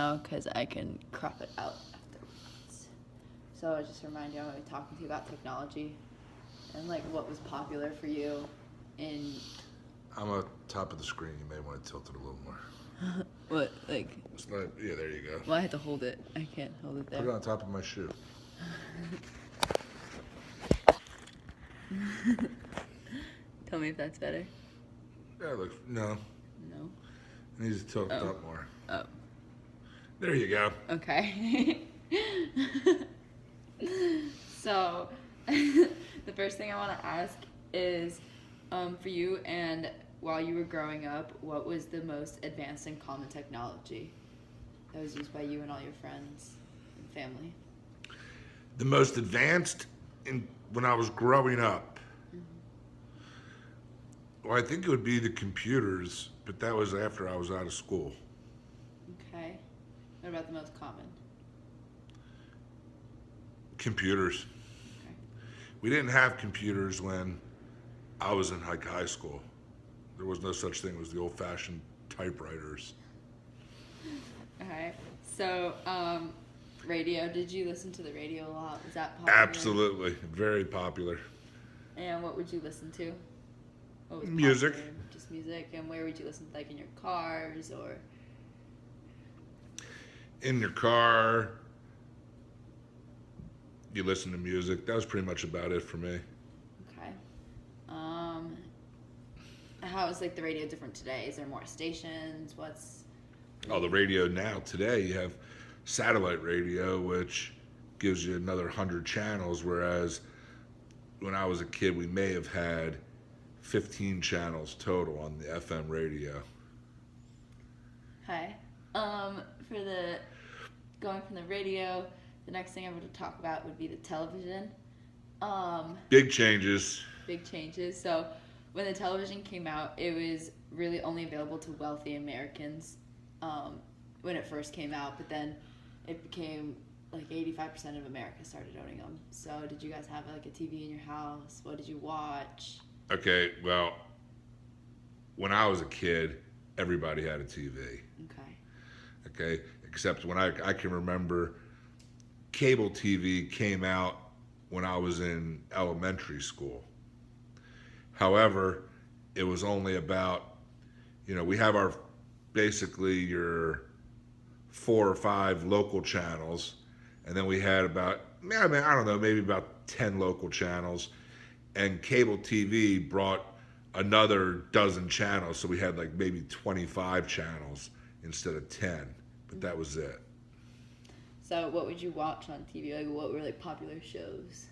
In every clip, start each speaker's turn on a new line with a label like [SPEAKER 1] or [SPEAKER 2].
[SPEAKER 1] now because I can crop it out afterwards. So I'll just remind you, I'm going to be talking to you about technology and like what was popular for you in...
[SPEAKER 2] I'm on top of the screen. You may want to tilt it a little more.
[SPEAKER 1] What, like...
[SPEAKER 2] It's not, yeah, there you go.
[SPEAKER 1] Well, I had to hold it. I can't hold it there.
[SPEAKER 2] Put it on top of my shoe.
[SPEAKER 1] Tell me if that's better.
[SPEAKER 2] Yeah, look, no.
[SPEAKER 1] No?
[SPEAKER 2] It needs to tilt up more.
[SPEAKER 1] Oh.
[SPEAKER 2] There you go.
[SPEAKER 1] Okay. So, the first thing I want to ask is, for you and while you were growing up, what was the most advanced and common technology that was used by you and all your friends and family?
[SPEAKER 2] The most advanced when I was growing up. Well, I think it would be the computers, but that was after I was out of school.
[SPEAKER 1] Okay. What about the most common?
[SPEAKER 2] Computers.
[SPEAKER 1] Okay.
[SPEAKER 2] We didn't have computers when I was in high school. There was no such thing as the old-fashioned typewriters.
[SPEAKER 1] Okay. So, radio. Did you listen to the radio a lot? Was that popular?
[SPEAKER 2] Absolutely. Very popular.
[SPEAKER 1] And what would you listen to? What was
[SPEAKER 2] music.
[SPEAKER 1] Popular? Just music. And where would you listen to, like in your cars or?
[SPEAKER 2] In your car, you listen to music. That was pretty much about it for me.
[SPEAKER 1] Okay. How is like the radio different today? Is there more stations?
[SPEAKER 2] Oh, the radio now today you have satellite radio, which gives you another 100 channels, whereas when I was a kid, we may have had 15 channels total on the FM radio.
[SPEAKER 1] Okay. For the going from the radio, the next thing I'm going to talk about would be the television.
[SPEAKER 2] Big changes.
[SPEAKER 1] Big changes. So when the television came out, it was really only available to wealthy Americans when it first came out, but then it became like 85% of America started owning them. So did you guys have like a TV in your house? What did you watch?
[SPEAKER 2] Okay, well, when I was a kid, everybody had a TV. Okay, except when I can remember cable TV came out when I was in elementary school. However, it was only about, we have basically your 4 or 5 local channels, and then we had about, I don't know, maybe about 10 local channels, and cable TV brought another dozen channels, so we had like maybe 25 channels instead of 10, but that was it.
[SPEAKER 1] So what would you watch on TV? Like what were like popular shows?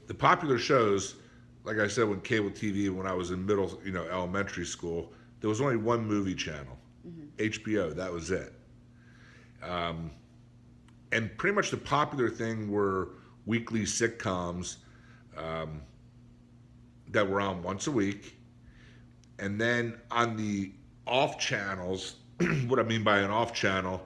[SPEAKER 2] The popular shows, like I said, when cable TV, when I was in elementary school, there was only one movie channel, HBO, that was it. And pretty much the popular thing were weekly sitcoms that were on once a week. And then on the off channels, what I mean by an off channel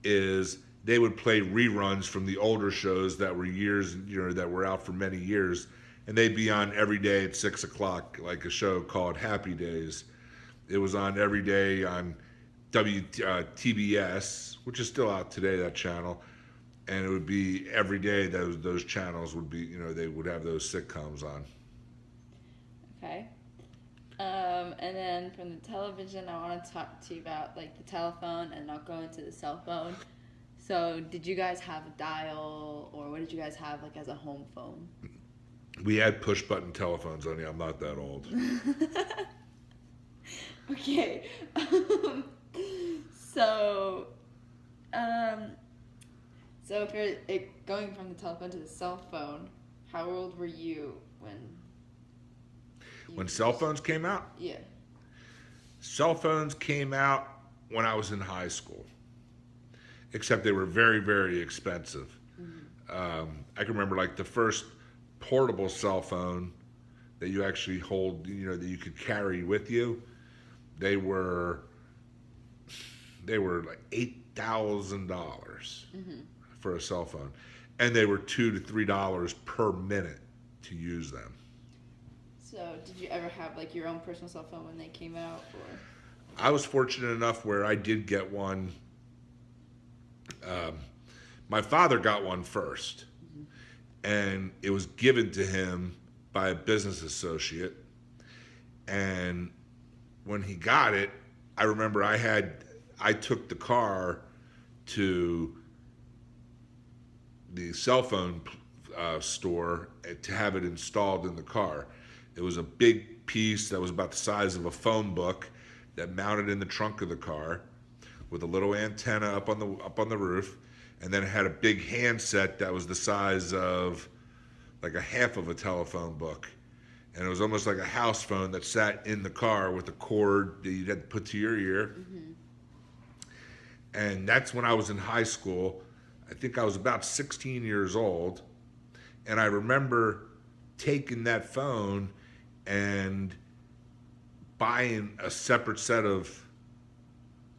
[SPEAKER 2] is they would play reruns from the older shows that were that were out for many years, and they'd be on every day at 6 o'clock, like a show called Happy Days. It was on every day on TBS, which is still out today, that channel, and it would be every day those channels would be, they would have those sitcoms on.
[SPEAKER 1] Okay. And then from the television, I want to talk to you about like the telephone, and I'll go into the cell phone. So did you guys have a dial, or what did you guys have like as a home phone?
[SPEAKER 2] We had push button telephones, honey. I'm not that old.
[SPEAKER 1] Okay. So if you're going from the telephone to the cell phone, how old were you when
[SPEAKER 2] cell phones came out?
[SPEAKER 1] Yeah.
[SPEAKER 2] Cell phones came out when I was in high school, except they were very, very expensive. I can remember like the first portable cell phone that you actually hold, that you could carry with you. They were like $8,000 for a cell phone, and they were $2 to $3 per minute to use them.
[SPEAKER 1] So did you ever have like your own personal cell phone when they came out, or?
[SPEAKER 2] I was fortunate enough where I did get one My father got one first, and it was given to him by a business associate. And when he got it, I remember I took the car to the cell phone store to have it installed in the car. It was a big piece that was about the size of a phone book that mounted in the trunk of the car with a little antenna up on the roof, and then it had a big handset that was the size of like a half of a telephone book. And it was almost like a house phone that sat in the car with a cord that you had to put to your ear. And that's when I was in high school. I think I was about 16 years old. And I remember taking that phone and buying a separate set of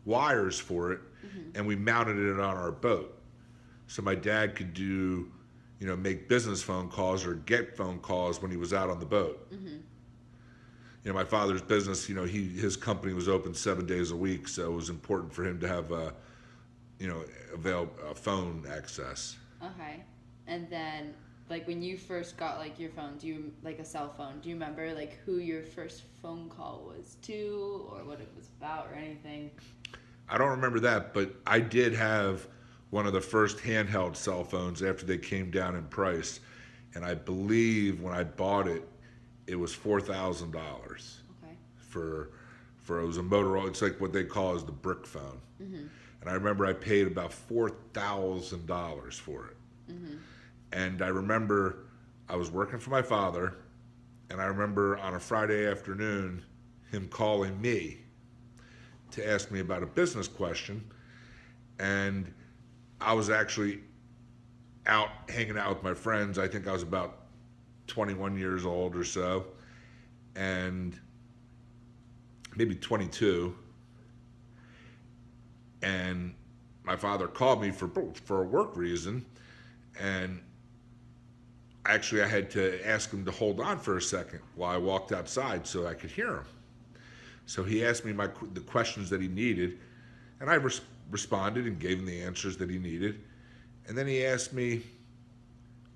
[SPEAKER 2] wires for it, and we mounted it on our boat. So my dad could do, make business phone calls or get phone calls when he was out on the boat. My father's business, his company was open 7 days a week, so it was important for him to have, phone access.
[SPEAKER 1] Okay. And then, like, when you first got, like, your phone, a cell phone, do you remember, like, who your first phone call was to, or what it was about, or anything?
[SPEAKER 2] I don't remember that, but I did have one of the first handheld cell phones after they came down in price. And I believe when I bought it, it was $4,000.
[SPEAKER 1] Okay.
[SPEAKER 2] For it was a Motorola. It's like what they call as the brick phone. And I remember I paid about $4,000 for it. And I remember I was working for my father, and I remember on a Friday afternoon him calling me to ask me about a business question. And I was actually out hanging out with my friends. I think I was about 21 years old or so, and maybe 22. And my father called me for a work reason, and actually I had to ask him to hold on for a second while I walked outside so I could hear him. So he asked me the questions that he needed, and I responded and gave him the answers that he needed. And then he asked me,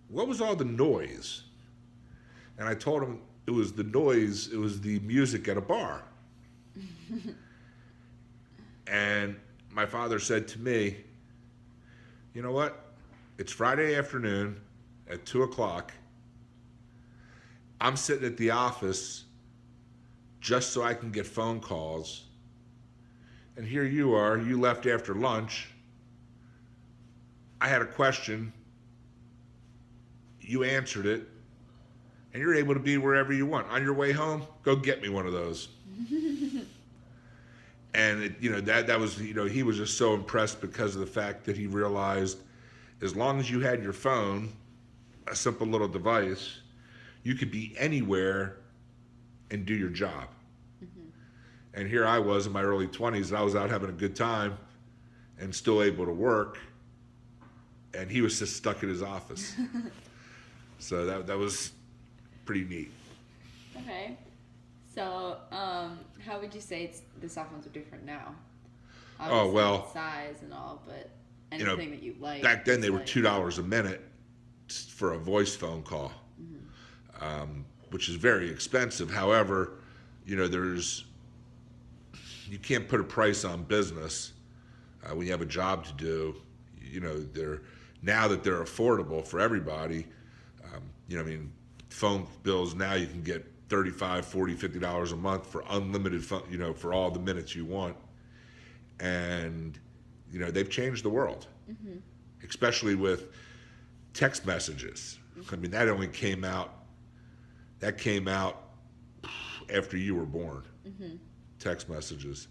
[SPEAKER 2] what was all the noise? And I told him it was the noise, it was the music at a bar. And my father said to me, you know what? It's Friday afternoon at 2:00. I'm sitting at the office just so I can get phone calls. And here you are, you left after lunch. I had a question. You answered it. And you're able to be wherever you want. On your way home, go get me one of those. And that was, he was just so impressed because of the fact that he realized as long as you had your phone, a simple little device, you could be anywhere and do your job. And here I was in my early 20s, and I was out having a good time and still able to work. And he was just stuck in his office. So that was pretty neat.
[SPEAKER 1] Okay. So, how would you say the cell phones are different now? Obviously,
[SPEAKER 2] well,
[SPEAKER 1] size and all, but anything that you like.
[SPEAKER 2] Back then they were $2 a minute for a voice phone call, which is very expensive. However, you can't put a price on business when you have a job to do. Now that they're affordable for everybody. Phone bills now you can get $35, $40, $50 a month for unlimited phone, for all the minutes you want. And, they've changed the world, especially with text messages. That came out after you were born, text messages.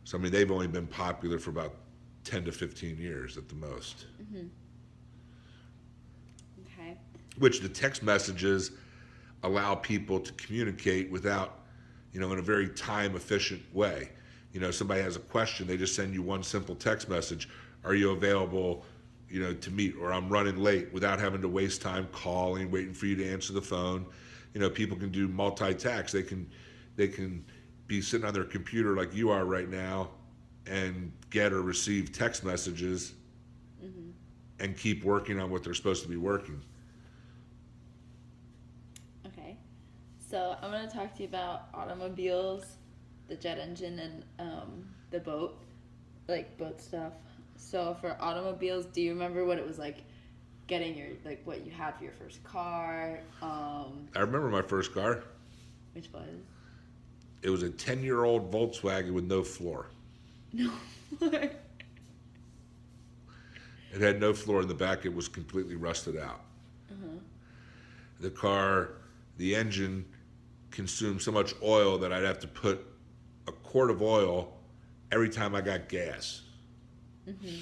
[SPEAKER 2] So, they've only been popular for about 10 to 15 years at the most.
[SPEAKER 1] Okay.
[SPEAKER 2] Which the text messages allow people to communicate without, in a very time efficient way. Somebody has a question, they just send you one simple text message. Are you available, to meet? Or I'm running late, without having to waste time calling, waiting for you to answer the phone. People can do multitask. They can be sitting on their computer like you are right now and get or receive text messages and keep working on what they're supposed to be working.
[SPEAKER 1] Okay. So I'm going to talk to you about automobiles, the jet engine, and the boat, like boat stuff. So for automobiles, do you remember what it was like getting your, like what you had for your first car?
[SPEAKER 2] I remember my first car.
[SPEAKER 1] Which was?
[SPEAKER 2] It was a 10-year-old Volkswagen with no floor.
[SPEAKER 1] No floor.
[SPEAKER 2] It had no floor in the back. It was completely rusted out.
[SPEAKER 1] Uh-huh.
[SPEAKER 2] The car, the engine consumed so much oil that I'd have to put a quart of oil every time I got gas.
[SPEAKER 1] Mm-hmm.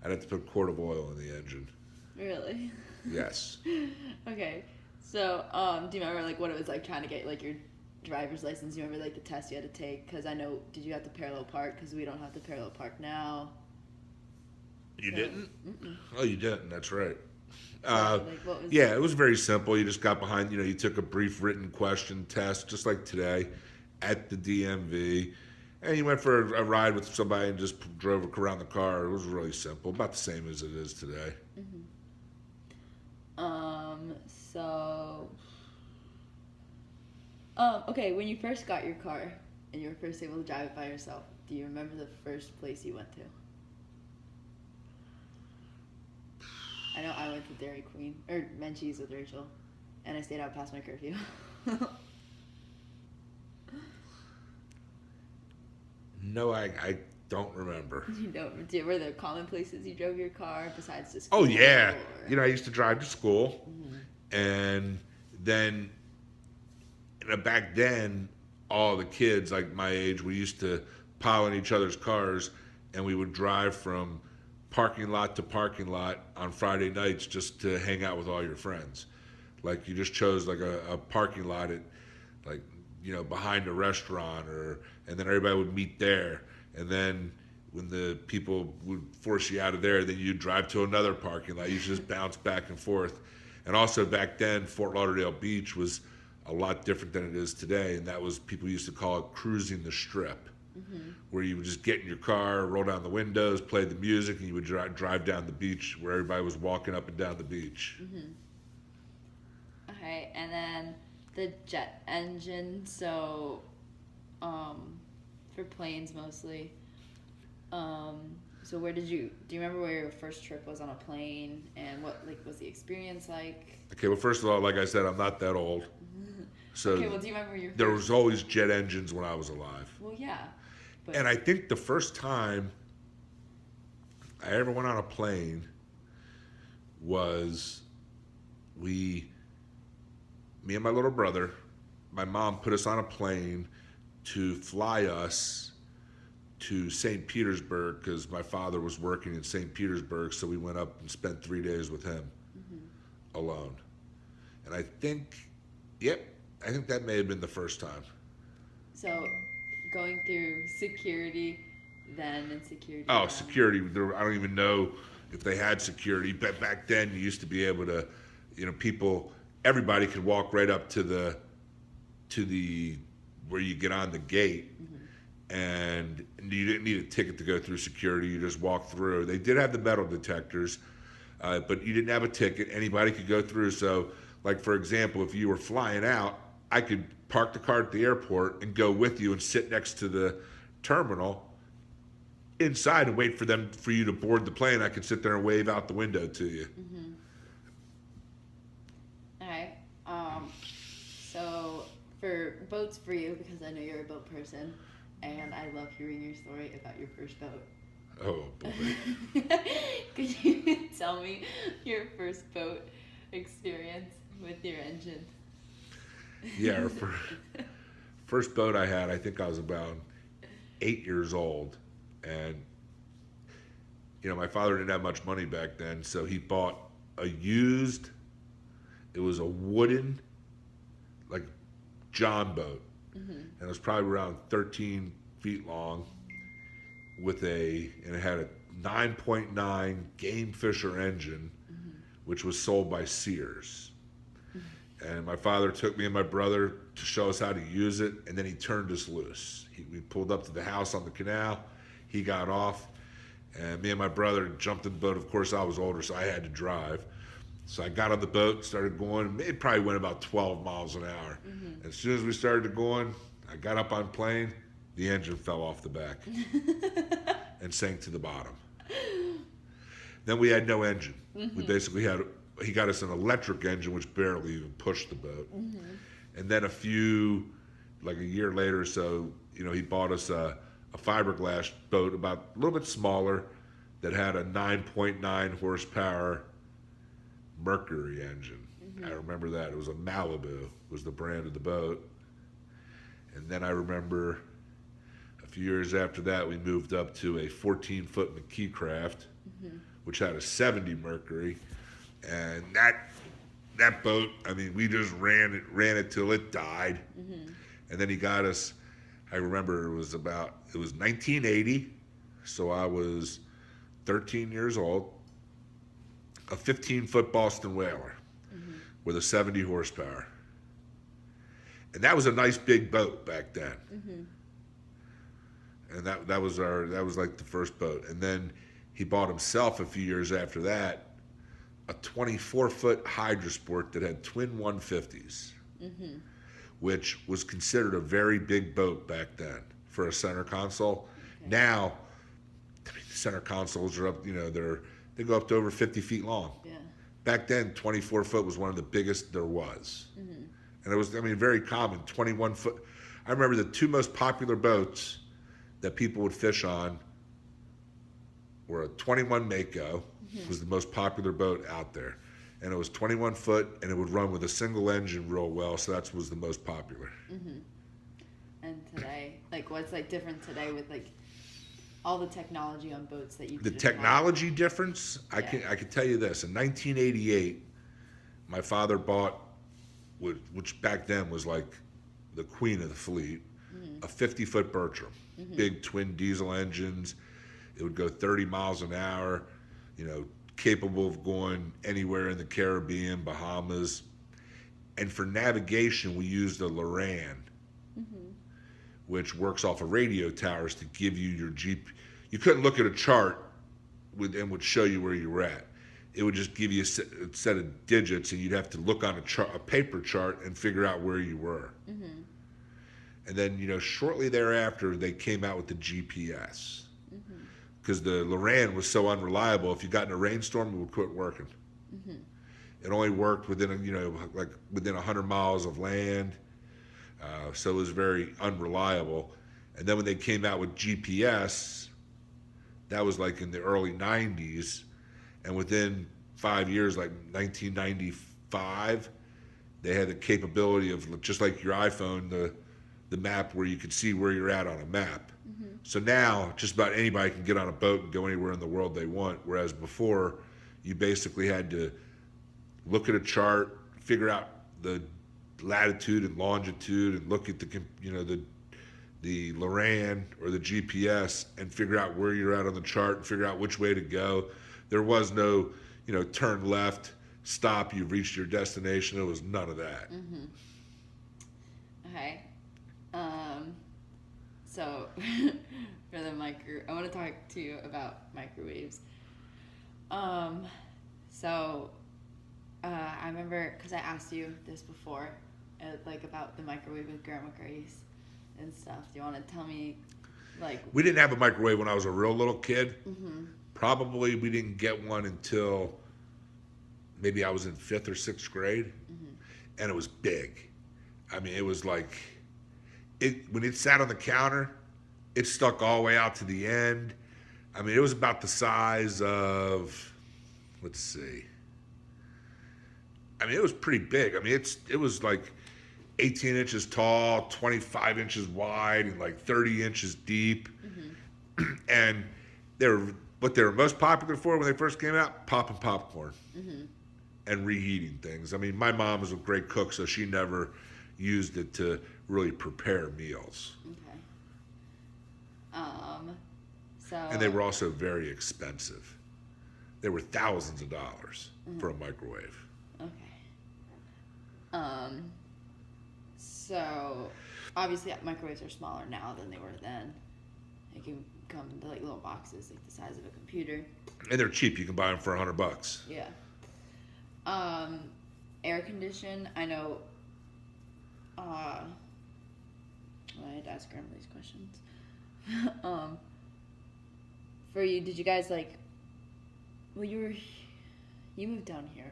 [SPEAKER 2] I'd have to put a quart of oil in the engine.
[SPEAKER 1] Really?
[SPEAKER 2] Yes.
[SPEAKER 1] Okay. So, do you remember like what it was like trying to get like your driver's license? You remember like the test you had to take? Because I know, did you have to parallel park? Because we don't have to parallel park now.
[SPEAKER 2] You didn't?
[SPEAKER 1] Mm-mm.
[SPEAKER 2] Oh, you didn't. That's right.
[SPEAKER 1] Yeah,
[SPEAKER 2] it was very simple. You just got behind, you took a brief written question test, just like today, at the DMV. And you went for a ride with somebody and just drove around the car. It was really simple, about the same as it is today.
[SPEAKER 1] Mm-hmm. Okay, when you first got your car and you were first able to drive it by yourself, do you remember the first place you went to? I know I went to Dairy Queen, or Menchie's with Rachel, and I stayed out past my curfew.
[SPEAKER 2] No, I don't remember.
[SPEAKER 1] You don't. Were there common places you drove your car besides just?
[SPEAKER 2] Oh, yeah.
[SPEAKER 1] Or...
[SPEAKER 2] I used to drive to school,
[SPEAKER 1] Mm-hmm.
[SPEAKER 2] and then back then, all the kids like my age, we used to pile in each other's cars, and we would drive from parking lot to parking lot on Friday nights just to hang out with all your friends. Like you just chose like a parking lot at like behind a restaurant, and then everybody would meet there, and then when the people would force you out of there, then you'd drive to another parking lot. You just bounce back and forth. And also back then, Fort Lauderdale Beach was a lot different than it is today, and that was, people used to call it cruising the strip. Mm-hmm. Where you would just get in your car, roll down the windows, play the music, and you would drive down the beach where everybody was walking up and down the beach.
[SPEAKER 1] Mm-hmm. Okay, and then the jet engine, so for planes mostly. So do you remember where your first trip was on a plane, and what was the experience like?
[SPEAKER 2] Okay, well, first of all, like I said, I'm not that old. So
[SPEAKER 1] okay, well, do you remember your
[SPEAKER 2] there was always jet engines when I was alive.
[SPEAKER 1] Well, yeah. But...
[SPEAKER 2] And I think the first time I ever went on a plane was me and my little brother, my mom put us on a plane to fly us to St. Petersburg because my father was working in St. Petersburg, so we went up and spent 3 days with him alone. And I think that may have been the first time.
[SPEAKER 1] So going through security then and security
[SPEAKER 2] Oh,
[SPEAKER 1] now.
[SPEAKER 2] Security. I don't even know if they had security, but back then you used to be able to, everybody could walk right up to the where you get on the gate, and you didn't need a ticket to go through security. You just walk through. They did have the metal detectors, but you didn't have a ticket. Anybody could go through. So, like for example, if you were flying out, I could park the car at the airport and go with you and sit next to the terminal inside and wait for you to board the plane. I could sit there and wave out the window to you.
[SPEAKER 1] Mm-hmm. All right. So for boats for you, because I know you're a boat person, and I love hearing your story about your first boat.
[SPEAKER 2] Oh, boy.
[SPEAKER 1] Could you tell me your first boat experience with your engine?
[SPEAKER 2] Yeah, first boat I had, I think I was about 8 years old. And, my father didn't have much money back then, so he bought it was a wooden, like, John boat. Mm-hmm. And it was probably around 13 feet long and it had a 9.9 Game Fisher engine, which was sold by Sears. And my father took me and my brother to show us how to use it, and then he turned us loose. We pulled up to the house on the canal. He got off, And me and my brother jumped in the boat. Of course, I was older, so I had to drive. So I got on the boat, started going. It probably went about 12 miles an hour.
[SPEAKER 1] Mm-hmm.
[SPEAKER 2] As soon as we started going, I got up on plane. The engine fell off the back and sank to the bottom. Then we had no engine.
[SPEAKER 1] Mm-hmm.
[SPEAKER 2] We basically had, he got us an electric engine, which barely even pushed the boat.
[SPEAKER 1] Mm-hmm.
[SPEAKER 2] And then like a year later or so, he bought us a fiberglass boat, about a little bit smaller, that had a 9.9 horsepower Mercury engine.
[SPEAKER 1] Mm-hmm.
[SPEAKER 2] I remember that. It was a Malibu, was the brand of the boat. And then I remember a few years after that, we moved up to a 14-foot McKee Craft,
[SPEAKER 1] Mm-hmm.
[SPEAKER 2] which had a 70 Mercury. And that boat, I mean, we just ran it till it died.
[SPEAKER 1] Mm-hmm.
[SPEAKER 2] And then he got us, I remember it was 1980, so I was 13 years old, a 15-foot Boston Whaler
[SPEAKER 1] Mm-hmm.
[SPEAKER 2] with a 70 horsepower. And that was a nice big boat back then.
[SPEAKER 1] Mm-hmm.
[SPEAKER 2] And that was like the first boat. And then he bought himself a few years after that a 24-foot Hydrosport that had twin 150s,
[SPEAKER 1] Mm-hmm.
[SPEAKER 2] which was considered a very big boat back then for a center console.
[SPEAKER 1] Okay.
[SPEAKER 2] Now, I mean, the center consoles are up, they go up to over 50 feet long.
[SPEAKER 1] Yeah.
[SPEAKER 2] Back then, 24 foot was one of the biggest there was.
[SPEAKER 1] Mm-hmm.
[SPEAKER 2] And it was, very common, 21 foot. I remember the two most popular boats that people would fish on were a 21 Mako,
[SPEAKER 1] Mm-hmm.
[SPEAKER 2] was the most popular boat out there. And it was 21 foot, and it would run with a single engine real well, so that was the most popular.
[SPEAKER 1] Mm-hmm. And today, what's different today with all the technology on boats that you
[SPEAKER 2] The
[SPEAKER 1] didn't
[SPEAKER 2] technology difference,
[SPEAKER 1] Yeah.
[SPEAKER 2] I can tell you this. In 1988, my father bought, which back then was like the queen of the fleet,
[SPEAKER 1] Mm-hmm.
[SPEAKER 2] a 50-foot Bertram,
[SPEAKER 1] Mm-hmm.
[SPEAKER 2] big twin diesel engines. It would go 30 miles an hour, capable of going anywhere in the Caribbean, Bahamas. And for navigation, we used a Loran,
[SPEAKER 1] Mm-hmm.
[SPEAKER 2] which works off of radio towers to give you your Jeep. You couldn't look at a chart and would show you where you were at. It would just give you a set of digits, and you'd have to look on a paper chart and figure out where you were.
[SPEAKER 1] Mm-hmm.
[SPEAKER 2] And then, shortly thereafter, they came out with the GPS.
[SPEAKER 1] Mm-hmm.
[SPEAKER 2] Because the Loran was so unreliable, if you got in a rainstorm, it would quit working.
[SPEAKER 1] Mm-hmm.
[SPEAKER 2] It only worked within, within 100 miles of land. So it was very unreliable. And then when they came out with GPS, that was in the early 90s. And within 5 years, 1995, they had the capability of, just like your iPhone, the map where you could see where you're at on a map.
[SPEAKER 1] Mm-hmm.
[SPEAKER 2] So now, just about anybody can get on a boat and go anywhere in the world they want, whereas before, you basically had to look at a chart, figure out the latitude and longitude, and look at the Loran or the GPS and figure out where you're at on the chart and figure out which way to go. There was no, turn left, stop, you've reached your destination. There was none of that.
[SPEAKER 1] Mm-hmm. Okay. So for the I want to talk to you about microwaves. So I remember, because I asked you this before, about the microwave with Grandma Grace and stuff. Do you want to tell me,
[SPEAKER 2] We didn't have a microwave when I was a real little kid.
[SPEAKER 1] Mm-hmm.
[SPEAKER 2] Probably we didn't get one until maybe I was in 5th or 6th grade.
[SPEAKER 1] Mm-hmm.
[SPEAKER 2] And it was big. I mean, it was when it sat on the counter, it stuck all the way out to the end. I mean, it was about the size of, let's see. I mean, it was pretty big. I mean, it was 18 inches tall, 25 inches wide, and 30 inches deep.
[SPEAKER 1] Mm-hmm.
[SPEAKER 2] And what they were most popular for when they first came out, popping popcorn.
[SPEAKER 1] Mm-hmm.
[SPEAKER 2] And reheating things. I mean, my mom was a great cook, so she never used it to really prepare meals.
[SPEAKER 1] Okay. So.
[SPEAKER 2] And they were also very expensive. They were thousands of dollars
[SPEAKER 1] Mm-hmm.
[SPEAKER 2] for a microwave.
[SPEAKER 1] Okay. So obviously microwaves are smaller now than they were then. They can come in like little boxes, like the size of a computer.
[SPEAKER 2] And they're cheap. You can buy them for $100.
[SPEAKER 1] Yeah. Air condition. I know. I had to ask Grandma these questions. For you, did you guys like? Well, you moved down here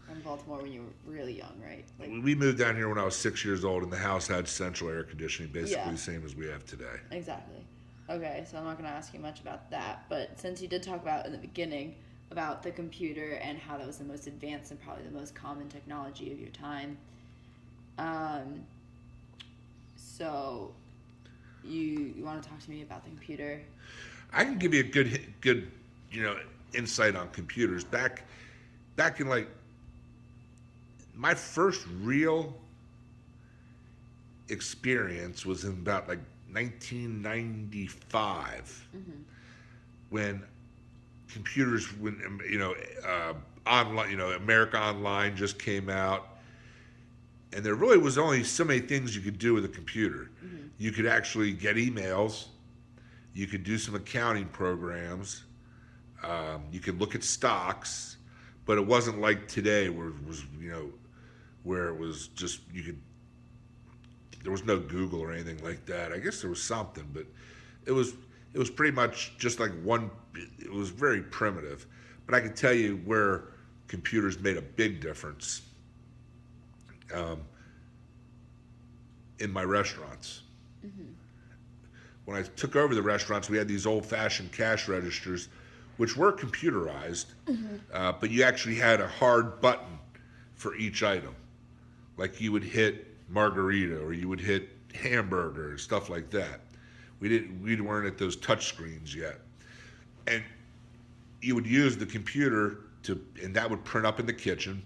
[SPEAKER 1] from Baltimore when you were really young, right? Like,
[SPEAKER 2] We moved down here when I was 6 years old, and the house had central air conditioning, basically the same as we have today.
[SPEAKER 1] Exactly. Okay, so I'm not going to ask you much about that, but since you did talk about in the beginning about the computer and how that was the most advanced and probably the most common technology of your time, so you want to talk to me about the computer?
[SPEAKER 2] I can give you a good insight on computers. Back in like my first real experience was in about like 1995 when computers, online, America Online just came out, and there really was only so many things you could do with a computer. You could actually get emails, you could do some accounting programs, you could look at stocks, but it wasn't like today where it was just there was no Google or anything like that. I guess there was something, but it was pretty much just like it was very primitive. But I can tell you where computers made a big difference in my restaurants. When I took over the restaurants, we had these old-fashioned cash registers, which were computerized, but you actually had a hard button for each item. Like you would hit margarita or you would hit hamburger, stuff like that. We weren't at those touch screens yet. And you would use the computer and that would print up in the kitchen,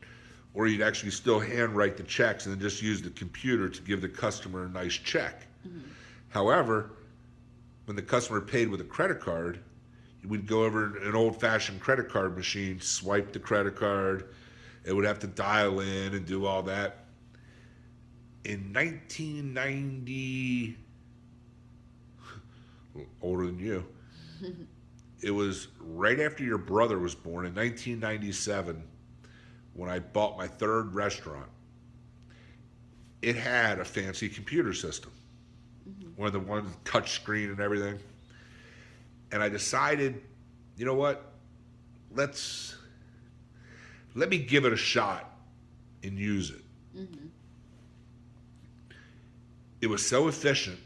[SPEAKER 2] or you'd actually still handwrite the checks and then just use the computer to give the customer a nice check. However, when the customer paid with a credit card, we'd go over an old-fashioned credit card machine, swipe the credit card. It would have to dial in and do all that. In 1990, older than you, it was right after your brother was born, in 1997, when I bought my third restaurant. It had a fancy computer system, one of the ones touch screen and everything. And I decided, you know what? Let me give it a shot and use it. It was so efficient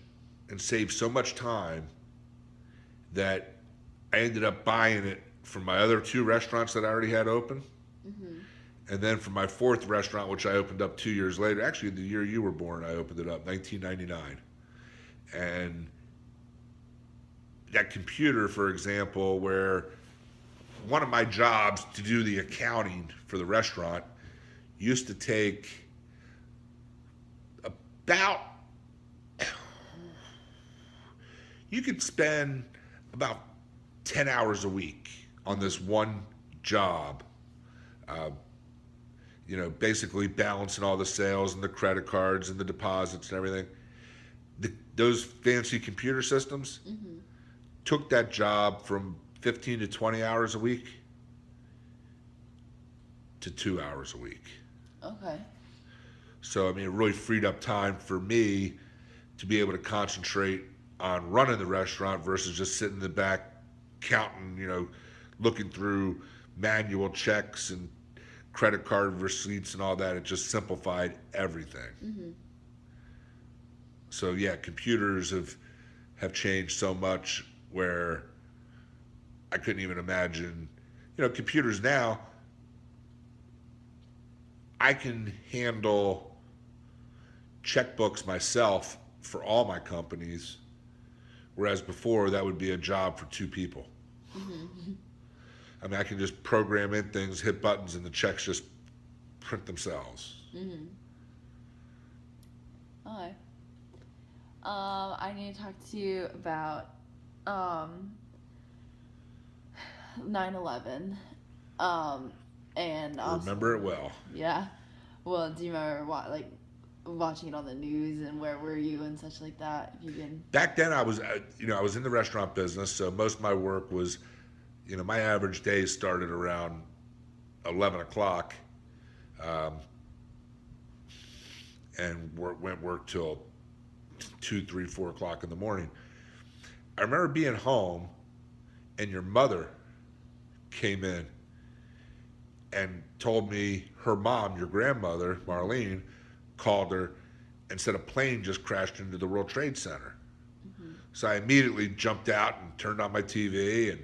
[SPEAKER 2] and saved so much time that I ended up buying it from my other two restaurants that I already had open. And then from my fourth restaurant, which I opened up 2 years later, actually the year you were born, I opened it up, 1999. And that computer, for example, where one of my jobs to do the accounting for the restaurant used to take about, you could spend about 10 hours a week on this one job, basically balancing all the sales and the credit cards and the deposits and everything. Those fancy computer systems took that job from 15 to 20 hours a week to 2 hours a week.
[SPEAKER 1] Okay.
[SPEAKER 2] So, it really freed up time for me to be able to concentrate on running the restaurant versus just sitting in the back counting, looking through manual checks and credit card receipts and all that. It just simplified everything. So, yeah, computers have changed so much where I couldn't even imagine. Computers now, I can handle checkbooks myself for all my companies, whereas before that would be a job for two people. I can just program in things, hit buttons, and the checks just print themselves.
[SPEAKER 1] Okay. I need to talk to you about 9/11. And
[SPEAKER 2] I remember it well.
[SPEAKER 1] Yeah. Well, do you remember what, watching it on the news, and where were you and such like that? If you can.
[SPEAKER 2] Back then, I was I was in the restaurant business, so most of my work was, my average day started around 11 o'clock, um, and went work till 2, 3, 4 o'clock in the morning. I remember being home, and your mother came in and told me her mom, your grandmother, Marlene, called her and said a plane just crashed into the World Trade Center. Mm-hmm. So I immediately jumped out and turned on my TV and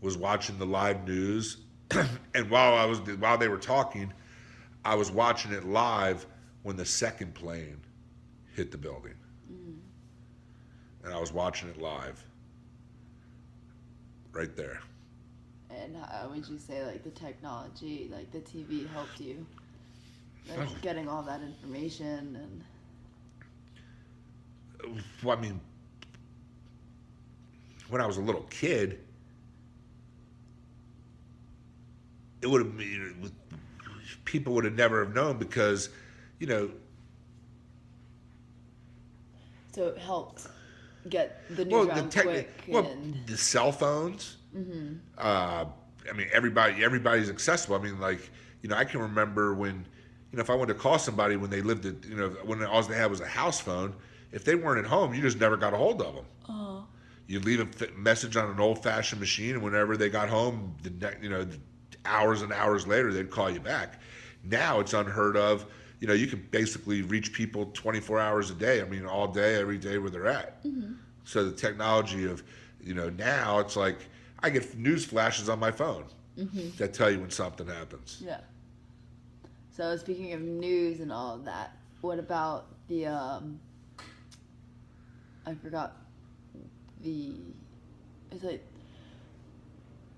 [SPEAKER 2] was watching the live news. And while they were talking, I was watching it live when the second plane hit the building. Mm-hmm. And I was watching it live right there.
[SPEAKER 1] And how would you say, like, the technology, like the TV helped you? Like, getting all that information and...
[SPEAKER 2] Well, I mean, when I was a little kid, it would have been, people would have never have known because,
[SPEAKER 1] So it helped get the news around quick.
[SPEAKER 2] The cell phones. Mm-hmm. I mean, everybody's accessible. I mean, like, I can remember when, if I wanted to call somebody when they lived at, when all they had was a house phone, if they weren't at home, you just never got a hold of them. Uh-huh. You'd leave a message on an old-fashioned machine, and whenever they got home, hours and hours later, they'd call you back. Now it's unheard of. You can basically reach people 24 hours a day. I mean, all day, every day where they're at. Mm-hmm. So the technology of, now it's like I get news flashes on my phone that tell you when something happens.
[SPEAKER 1] Yeah. So speaking of news and all of that, what about the, I forgot it's like,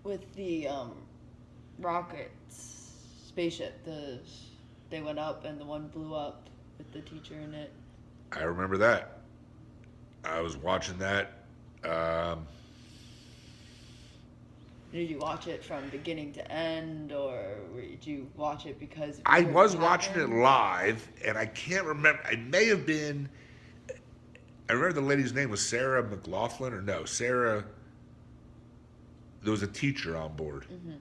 [SPEAKER 1] with the, rockets, spaceship, they went up and the one blew up with the teacher in it.
[SPEAKER 2] I remember that. I was watching that.
[SPEAKER 1] Did you watch it from beginning to end, or did you watch it because...
[SPEAKER 2] I was watching it live, and I can't remember. I may have been... I remember the lady's name was Sarah McLaughlin, or no, Sarah... There was a teacher on board. Mm-hmm.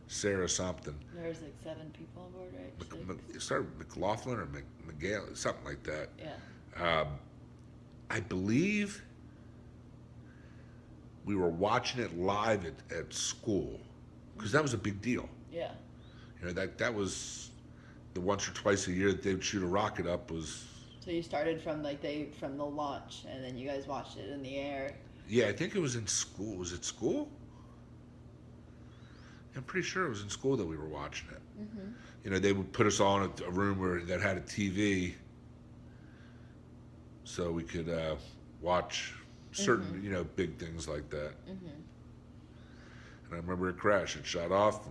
[SPEAKER 2] Sarah something.
[SPEAKER 1] There was like 7 people on board, right?
[SPEAKER 2] It started with McLaughlin or McGill, something like that.
[SPEAKER 1] Yeah.
[SPEAKER 2] I believe we were watching it live at school, because that was a big deal.
[SPEAKER 1] Yeah.
[SPEAKER 2] That was the once or twice a year that they would shoot a rocket up was...
[SPEAKER 1] So you started from from the launch, and then you guys watched it in the air.
[SPEAKER 2] Yeah, I think it was in school. Was it school? I'm pretty sure it was in school that we were watching it. Mm-hmm. They would put us all in a room that had a TV, so we could watch certain, big things like that. Mm-hmm. And I remember it crashed. It shot off,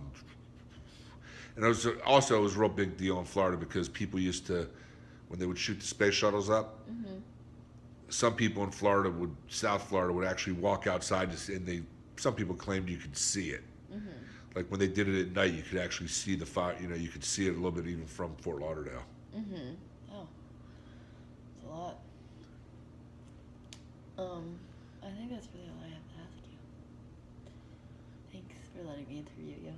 [SPEAKER 2] and it was also a real big deal in Florida because people used to, when they would shoot the space shuttles up. Mm-hmm. Some people in South Florida would actually walk outside and some people claimed you could see it. Mm-hmm. Like when they did it at night, you could actually see the fire. You could see it a little bit even from Fort Lauderdale.
[SPEAKER 1] Mm-hmm. Oh, it's a lot. I think that's really all I have to ask you. Thanks for letting me interview you.